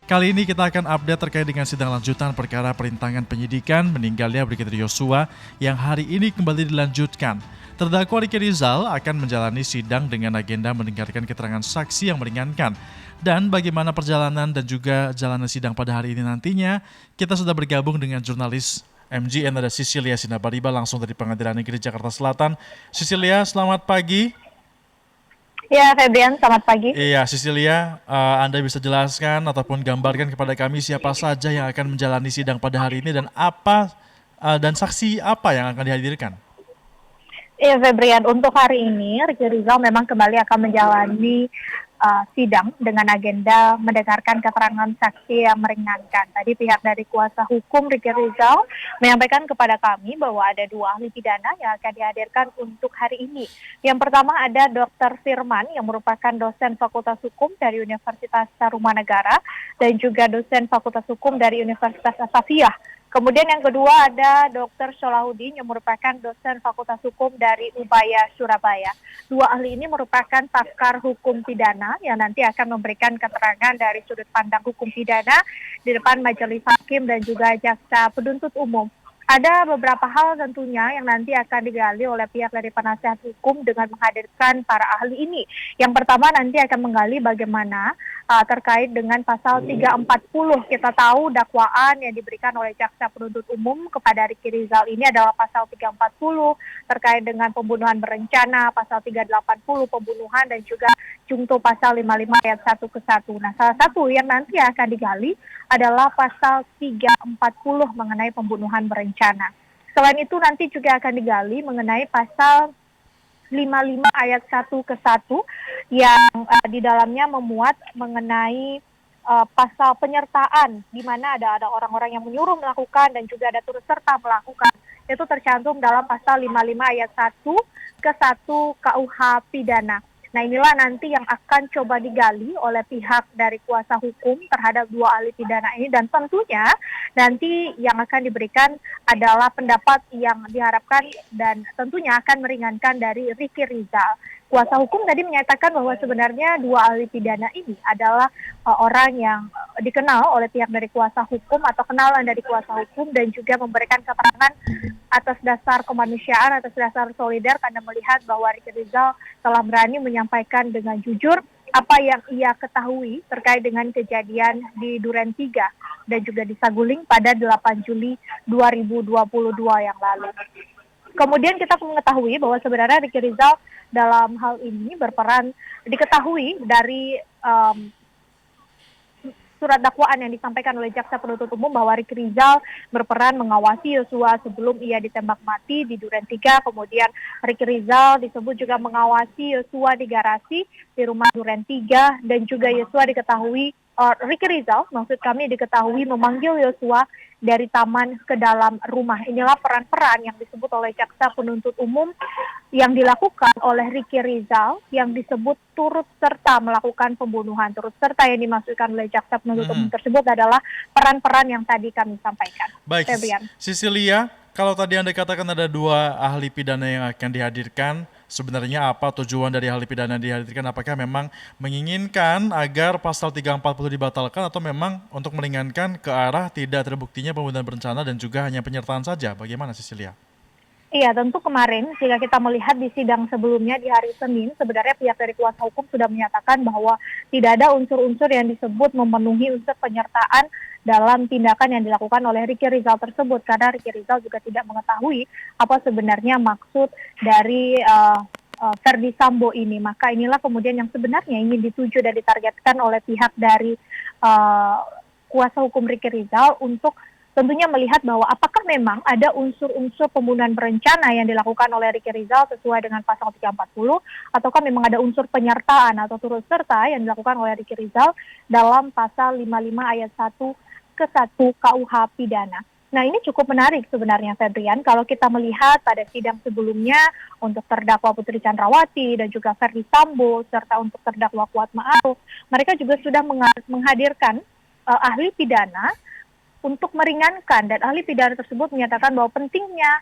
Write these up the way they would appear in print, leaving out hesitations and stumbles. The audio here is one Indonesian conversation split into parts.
Kali ini kita akan update terkait dengan sidang lanjutan perkara perintangan penyidikan meninggalnya Brigadir Yosua yang hari ini kembali dilanjutkan. Terdakwa Ricky Rizal akan menjalani sidang dengan agenda mendengarkan keterangan saksi yang meringankan. Dan bagaimana perjalanan dan juga jalanan sidang pada hari ini nantinya, kita sudah bergabung dengan jurnalis MGN ada Cecilia Sinabariba langsung dari Pengadilan Negeri Jakarta Selatan. Cecilia, selamat pagi. Ya, Febrian, selamat pagi. Iya, Cecilia, Anda bisa jelaskan ataupun gambarkan kepada kami siapa saja yang akan menjalani sidang pada hari ini dan dan saksi apa yang akan dihadirkan? Iya, Febrian, untuk hari ini Ricky Rizal memang kembali akan menjalani sidang dengan agenda mendengarkan keterangan saksi yang meringankan. Tadi pihak dari kuasa hukum Ricky Rizal menyampaikan kepada kami bahwa ada 2 ahli pidana yang akan dihadirkan untuk hari ini. Yang pertama ada Dr. Firman yang merupakan dosen Fakultas Hukum dari Universitas Tarumanagara dan juga dosen Fakultas Hukum dari Universitas Asafiyah. Kemudian yang kedua ada Dr. Solahuddin yang merupakan dosen Fakultas Hukum dari Ubaya, Surabaya. 2 ahli ini merupakan pakar hukum pidana yang nanti akan memberikan keterangan dari sudut pandang hukum pidana di depan majelis hakim dan juga jaksa penuntut umum. Ada beberapa hal tentunya yang nanti akan digali oleh pihak dari penasihat hukum dengan menghadirkan para ahli ini. Yang pertama nanti akan menggali bagaimana terkait dengan pasal 340. Kita tahu dakwaan yang diberikan oleh jaksa penuntut umum kepada Ricky Rizal ini adalah pasal 340 terkait dengan pembunuhan berencana, pasal 380 pembunuhan dan juga jungto pasal 55 ayat 1 ke 1. Nah, salah satu yang nanti akan digali adalah pasal 340 mengenai pembunuhan berencana. Selain itu nanti juga akan digali mengenai pasal 55 ayat 1 ke 1 yang di dalamnya memuat mengenai pasal penyertaan di mana ada orang-orang yang menyuruh melakukan dan juga ada turut serta melakukan. Itu tercantum dalam pasal 55 ayat 1 ke 1 KUH pidana. Nah, inilah nanti yang akan coba digali oleh pihak dari kuasa hukum terhadap 2 ahli pidana ini dan tentunya nanti yang akan diberikan adalah pendapat yang diharapkan dan tentunya akan meringankan dari Ricky Rizal. Kuasa hukum tadi menyatakan bahwa sebenarnya 2 ahli pidana ini adalah orang yang dikenal oleh pihak dari kuasa hukum atau kenalan dari kuasa hukum dan juga memberikan keterangan atas dasar kemanusiaan, atas dasar solidar karena melihat bahwa Ricky Rizal telah berani menyampaikan dengan jujur apa yang ia ketahui terkait dengan kejadian di Duren 3 dan juga di Saguling pada 8 Juli 2022 yang lalu. Kemudian kita mengetahui bahwa sebenarnya Ricky Rizal dalam hal ini berperan diketahui dari surat dakwaan yang disampaikan oleh jaksa penuntut umum bahwa Ricky Rizal berperan mengawasi Yosua sebelum ia ditembak mati di Duren 3. Kemudian Ricky Rizal disebut juga mengawasi Yosua di garasi di rumah Duren 3 dan juga Yosua diketahui Ricky Rizal, maksud kami diketahui memanggil Yosua dari taman ke dalam rumah. Inilah peran-peran yang disebut oleh jaksa penuntut umum yang dilakukan oleh Ricky Rizal yang disebut turut serta melakukan pembunuhan. Turut serta yang dimaksudkan oleh jaksa penuntut umum tersebut adalah peran-peran yang tadi kami sampaikan. Baik, Cecilia, kalau tadi Anda katakan ada 2 ahli pidana yang akan dihadirkan, sebenarnya apa tujuan dari ahli pidana dihadirkan? Apakah memang menginginkan agar pasal 340 dibatalkan atau memang untuk meringankan ke arah tidak terbuktinya pembunuhan berencana dan juga hanya penyertaan saja? Bagaimana, Cecilia? Iya, tentu kemarin jika kita melihat di sidang sebelumnya di hari Senin, sebenarnya pihak dari kuasa hukum sudah menyatakan bahwa tidak ada unsur-unsur yang disebut memenuhi unsur penyertaan dalam tindakan yang dilakukan oleh Ricky Rizal tersebut, karena Ricky Rizal juga tidak mengetahui apa sebenarnya maksud dari Verdi Sambo ini. Maka inilah kemudian yang sebenarnya ingin dituju dan ditargetkan oleh pihak dari kuasa hukum Ricky Rizal untuk tentunya melihat bahwa apakah memang ada unsur-unsur pembunuhan berencana yang dilakukan oleh Ricky Rizal sesuai dengan pasal 340 ataukah memang ada unsur penyertaan atau turut serta yang dilakukan oleh Ricky Rizal dalam pasal 55 ayat 1 ke 1 KUH pidana. Nah, ini cukup menarik sebenarnya, Febrian. Kalau kita melihat pada sidang sebelumnya untuk terdakwa Putri Chandrawati dan juga Verdi Sambo serta untuk terdakwa Kuat Ma'ruf, mereka juga sudah menghadirkan ahli pidana untuk meringankan, dan ahli pidana tersebut menyatakan bahwa pentingnya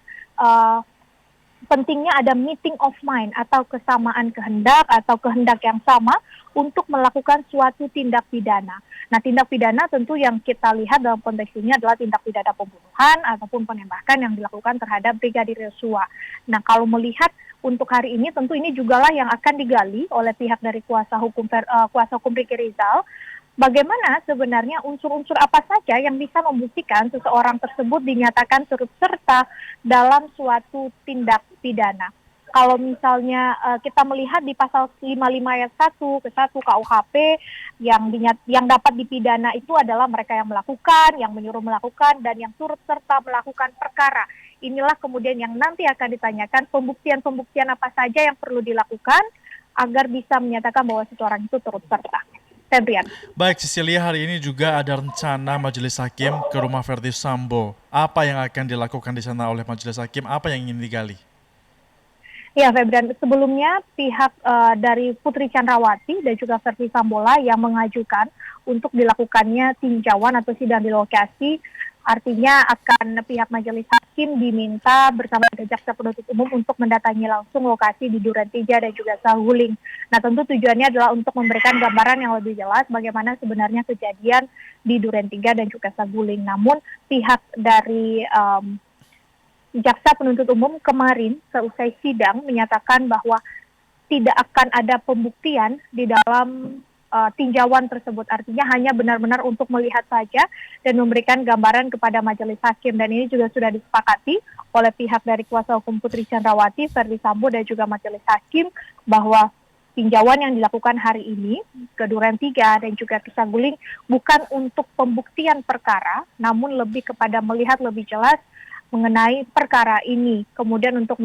pentingnya ada meeting of mind atau kesamaan kehendak atau kehendak yang sama untuk melakukan suatu tindak pidana. Nah, tindak pidana tentu yang kita lihat dalam konteks ini adalah tindak pidana pembunuhan ataupun penembakan yang dilakukan terhadap Brigadir Yosua. Nah, kalau melihat untuk hari ini tentu ini jugalah yang akan digali oleh pihak dari kuasa hukum Ricky Rizal. Bagaimana sebenarnya unsur-unsur apa saja yang bisa membuktikan seseorang tersebut dinyatakan turut serta dalam suatu tindak pidana. Kalau misalnya kita melihat di pasal 55 ayat 1 ke 1 KUHP yang dapat dipidana itu adalah mereka yang melakukan, yang menyuruh melakukan, dan yang turut serta melakukan perkara. Inilah kemudian yang nanti akan ditanyakan pembuktian-pembuktian apa saja yang perlu dilakukan agar bisa menyatakan bahwa seseorang itu turut serta. Febrian. Baik, Cecilia, hari ini juga ada rencana Majelis Hakim ke rumah Verdi Sambo. Apa yang akan dilakukan di sana oleh Majelis Hakim? Apa yang ingin digali? Ya, Febrian, sebelumnya pihak dari Putri Chandrawati dan juga Verdi Sambola yang mengajukan untuk dilakukannya tinjauan atau sidang di lokasi. Artinya akan pihak Majelis Hakim diminta bersama dengan Jaksa Penuntut Umum untuk mendatangi langsung lokasi di Duren 3 dan juga Saguling. Nah, tentu tujuannya adalah untuk memberikan gambaran yang lebih jelas bagaimana sebenarnya kejadian di Duren 3 dan juga Saguling. Namun pihak dari Jaksa Penuntut Umum kemarin seusai sidang menyatakan bahwa tidak akan ada pembuktian di dalam tinjauan tersebut. Artinya hanya benar-benar untuk melihat saja dan memberikan gambaran kepada Majelis Hakim. Dan ini juga sudah disepakati oleh pihak dari kuasa hukum Putri Chandrawati, Verdi Sambo, dan juga Majelis Hakim bahwa tinjauan yang dilakukan hari ini ke Duren 3 dan juga ke Saguling bukan untuk pembuktian perkara, namun lebih kepada melihat lebih jelas mengenai perkara ini. Kemudian untuk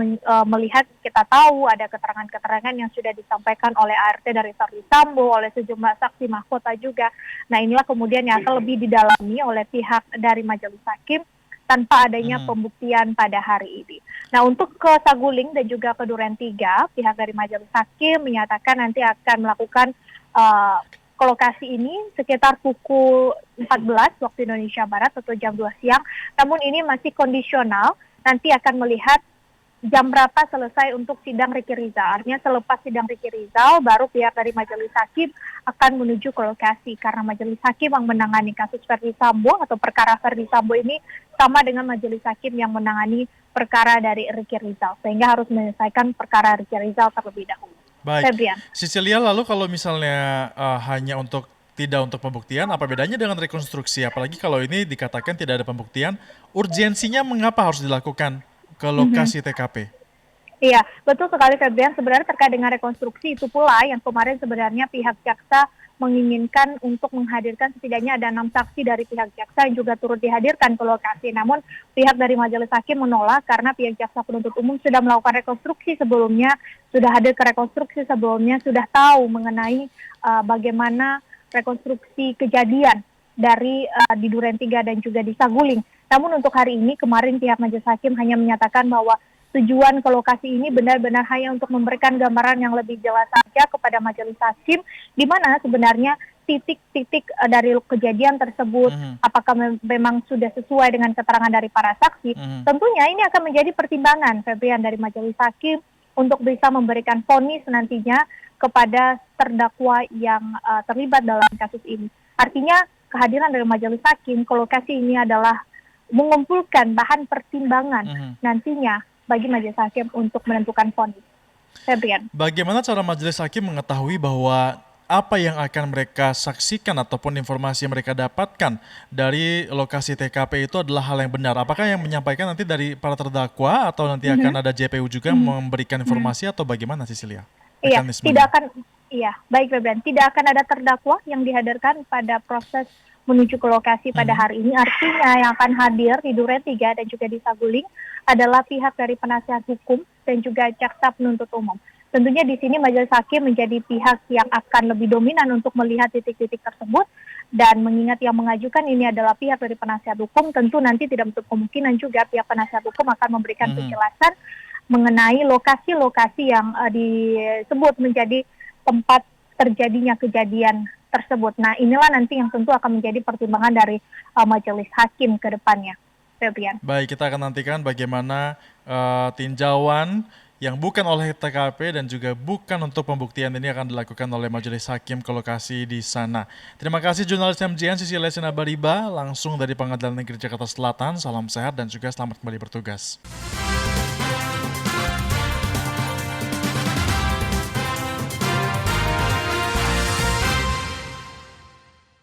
melihat, kita tahu ada keterangan-keterangan yang sudah disampaikan oleh ART dari Verdi Sambo, oleh sejumlah saksi mahkota juga. Nah, inilah kemudian yang akan lebih didalami oleh pihak dari Majelis Hakim tanpa adanya pembuktian pada hari ini. Nah, untuk ke Saguling dan juga ke Duren 3, pihak dari Majelis Hakim menyatakan nanti akan melakukan ke lokasi ini sekitar pukul 14 waktu Indonesia Barat atau jam 2 siang. Namun ini masih kondisional, nanti akan melihat jam berapa selesai untuk sidang Ricky Rizal. Artinya selepas sidang Ricky Rizal, baru pihak dari Majelis Hakim akan menuju ke lokasi. Karena Majelis Hakim yang menangani kasus Verdi Sambo atau perkara Verdi Sambo ini sama dengan Majelis Hakim yang menangani perkara dari Ricky Rizal. Sehingga harus menyelesaikan perkara Ricky Rizal terlebih dahulu. Baik, Febrian. Cecilia, lalu kalau misalnya hanya tidak untuk pembuktian, apa bedanya dengan rekonstruksi? Apalagi kalau ini dikatakan tidak ada pembuktian, urgensinya mengapa harus dilakukan ke lokasi TKP? Iya, betul sekali Febrian. Sebenarnya terkait dengan rekonstruksi itu pula yang kemarin sebenarnya pihak jaksa menginginkan untuk menghadirkan setidaknya ada 6 saksi dari pihak jaksa yang juga turut dihadirkan ke lokasi. Namun pihak dari Majelis Hakim menolak karena pihak jaksa penuntut umum sudah melakukan rekonstruksi sebelumnya, sudah hadir ke rekonstruksi sebelumnya, sudah tahu mengenai bagaimana rekonstruksi kejadian dari di Duren 3 dan juga di Saguling. Namun untuk hari ini kemarin pihak Majelis Hakim hanya menyatakan bahwa tujuan ke lokasi ini benar-benar hanya untuk memberikan gambaran yang lebih jelas saja kepada Majelis Hakim, di mana sebenarnya titik-titik dari kejadian tersebut, apakah memang sudah sesuai dengan keterangan dari para saksi. Tentunya ini akan menjadi pertimbangan, Febrian, dari Majelis Hakim untuk bisa memberikan vonis nantinya kepada terdakwa yang terlibat dalam kasus ini. Artinya kehadiran dari Majelis Hakim ke lokasi ini adalah mengumpulkan bahan pertimbangan nantinya bagi Majelis Hakim untuk menentukan vonis. Febrian. Bagaimana cara Majelis Hakim mengetahui bahwa apa yang akan mereka saksikan ataupun informasi yang mereka dapatkan dari lokasi TKP itu adalah hal yang benar? Apakah yang menyampaikan nanti dari para terdakwa atau nanti akan ada JPU juga memberikan informasi atau bagaimana, Cecilia? Iya, baik Febrian. Tidak akan ada terdakwa yang dihadirkan pada proses menuju ke lokasi pada hari ini. Artinya yang akan hadir di Duren 3 dan juga di Saguling adalah pihak dari penasihat hukum dan juga jaksa penuntut umum. Tentunya di sini Majelis Hakim menjadi pihak yang akan lebih dominan untuk melihat titik-titik tersebut, dan mengingat yang mengajukan ini adalah pihak dari penasihat hukum, tentu nanti tidak menutup kemungkinan juga pihak penasihat hukum akan memberikan penjelasan mengenai lokasi-lokasi yang disebut menjadi tempat terjadinya kejadian tersebut. Nah, inilah nanti yang tentu akan menjadi pertimbangan dari Majelis Hakim ke depannya. Febrian. Baik, kita akan nantikan bagaimana tinjauan yang bukan oleh TKP dan juga bukan untuk pembuktian ini akan dilakukan oleh majelis hakim ke lokasi di sana. Terima kasih jurnalis MJN Sisilia Sinabariba langsung dari Pengadilan Negeri Jakarta Selatan. Salam sehat dan juga selamat kembali bertugas.